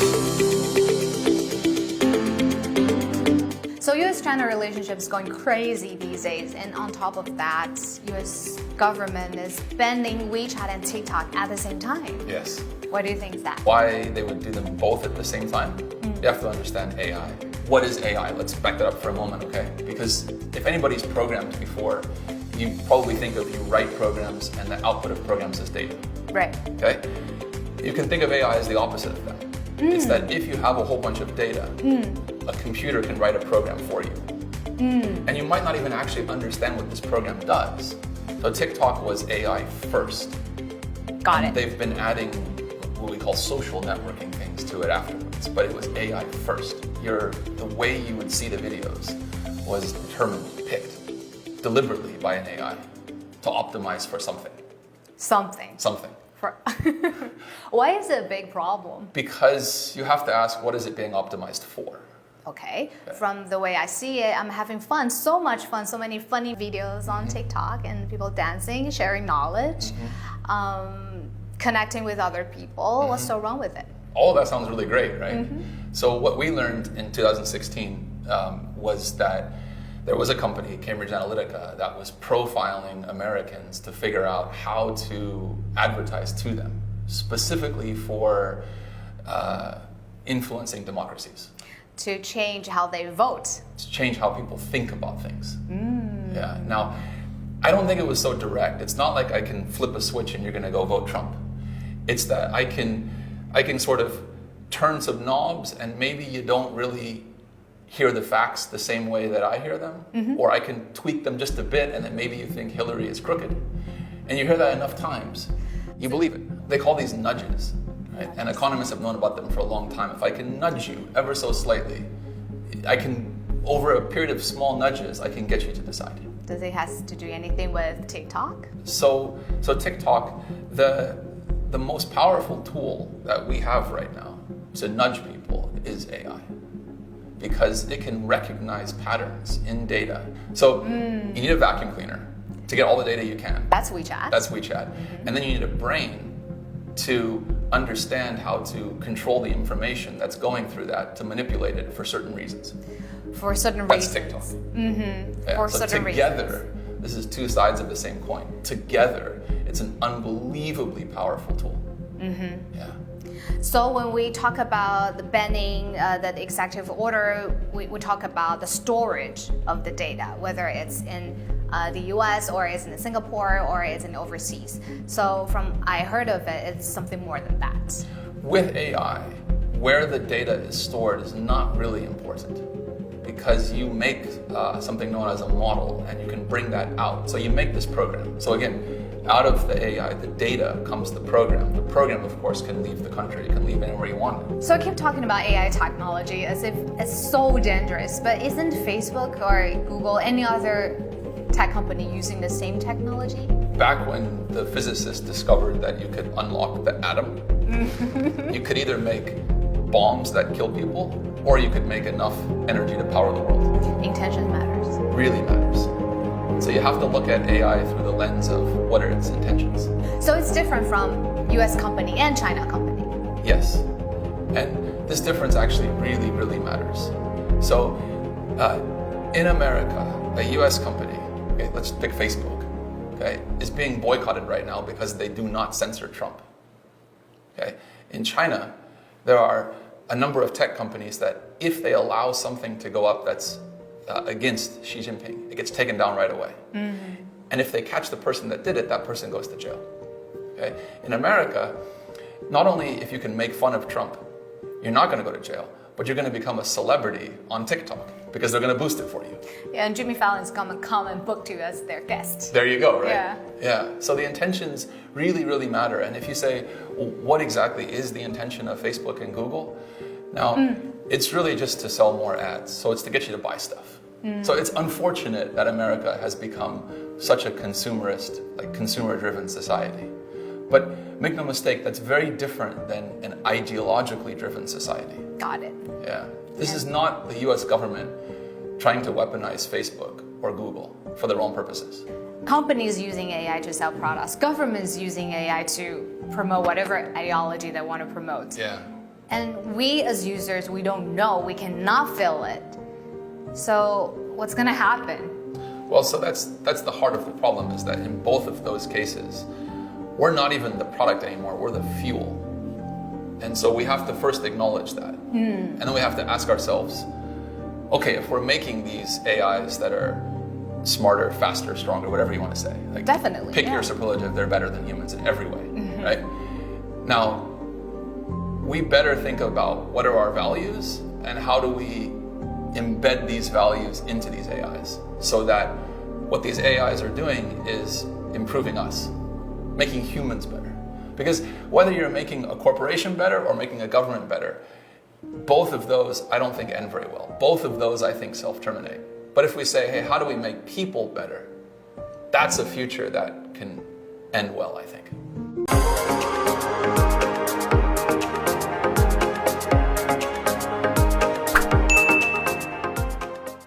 So US-China relationship is going crazy these days, and on top of that, US government is banning WeChat and TikTok at the same time. Yes. What do you think is that? Why they would do them both at the same time? You have to understand AI. What is AI? Let's back that up for a moment, okay? Because if anybody's programmed before, you probably think of you write programs and the output of programs as data. Right. Okay? You can think of AI as the opposite of that. It's that if you have a whole bunch of data, a computer can write a program for you. And you might not even actually understand what this program does. So TikTok was AI first. Got it. They've been adding what we call social networking things to it afterwards, but it was AI first. The way you would see the videos was determined, picked deliberately by an AI to optimize for something. Something. Why is it a big problem? Because you have to ask, what is it being optimized for? Okay, from the way I see it, I'm having fun, so much fun, so many funny videos on TikTok and people dancing, sharing knowledge, connecting with other people. What's so wrong with it? All of that sounds really great, right? So what we learned in 2016 was that there was a company, Cambridge Analytica, that was profiling Americans to figure out how to advertise to them, specifically for influencing democracies. To change how they vote. To change how people think about things. Yeah. Now, I don't think it was so direct. It's not like I can flip a switch and you're going to go vote Trump. It's that I can sort of turn some knobs and maybe you don't really hear the facts the same way that I hear them, or I can tweak them just a bit and then maybe you think Hillary is crooked. And you hear that enough times, you believe it. They call these nudges, right? And economists have known about them for a long time. If I can nudge you ever so slightly, over a period of small nudges, I can get you to decide. Does it have to do anything with TikTok? So TikTok, the most powerful tool that we have right now to nudge people is AI. Because it can recognize patterns in data. So you need a vacuum cleaner to get all the data you can. That's WeChat. And then you need a brain to understand how to control the information that's going through that to manipulate it for certain reasons. For certain That's reasons. TikTok. Yeah. For So certain together, reasons. this is two sides of the same coin. Together, it's an unbelievably powerful tool. Yeah. So when we talk about the banning, the executive order, we talk about the storage of the data, whether it's in the US or it's in Singapore or it's in overseas. So I heard of it, it's something more than that. With AI, where the data is stored is not really important because you make something known as a model and you can bring that out. So you make this program. So again, out of the AI, the data comes the program. The program, of course, can leave the country. It can leave anywhere you want it. So I keep talking about AI technology as if it's so dangerous, but isn't Facebook or Google, any other tech company using the same technology? Back when the physicists discovered that you could unlock the atom, you could either make bombs that kill people, or you could make enough energy to power the world. Intention matters. Really matters. So you have to look at AI through the lens of what are its intentions. So it's different from US company and China company. Yes. And this difference actually really, really matters. So in America, a US company, okay, let's pick Facebook, okay, is being boycotted right now because they do not censor Trump. Okay? In China, there are a number of tech companies that if they allow something to go up that's against Xi Jinping, it gets taken down right away. And if they catch the person that did it, that person goes to jail. Okay? In America, not only if you can make fun of Trump, you're not going to go to jail, but you're going to become a celebrity on TikTok because they're going to boost it for you. Yeah, and Jimmy Fallon's going to come and book you as their guest. There you go, right? Yeah. Yeah. So the intentions really, really matter. And if you say, well, what exactly is the intention of Facebook and Google? Now, it's really just to sell more ads. So it's to get you to buy stuff. So it's unfortunate that America has become such a consumerist, like consumer-driven society. But make no mistake, that's very different than an ideologically driven society. Got it. Yeah. This is not the US government trying to weaponize Facebook or Google for their own purposes. Companies using AI to sell products, governments using AI to promote whatever ideology they want to promote. Yeah. And we as users, we don't know, we cannot feel it. So what's gonna happen? Well, so that's the heart of the problem, is that in both of those cases, we're not even the product anymore, we're the fuel. And so we have to first acknowledge that. And then we have to ask ourselves, okay, if we're making these AIs that are smarter, faster, stronger, whatever you want to say. Like, Definitely, pick yeah. your superlative, they're better than humans in every way, right? Now, we better think about what are our values and how do we embed these values into these AIs so that what these AIs are doing is improving us, making humans better. Because whether you're making a corporation better or making a government better, both of those I don't think end very well. Both of those I think self-terminate. But if we say, hey, how do we make people better? That's a future that can end well, I think.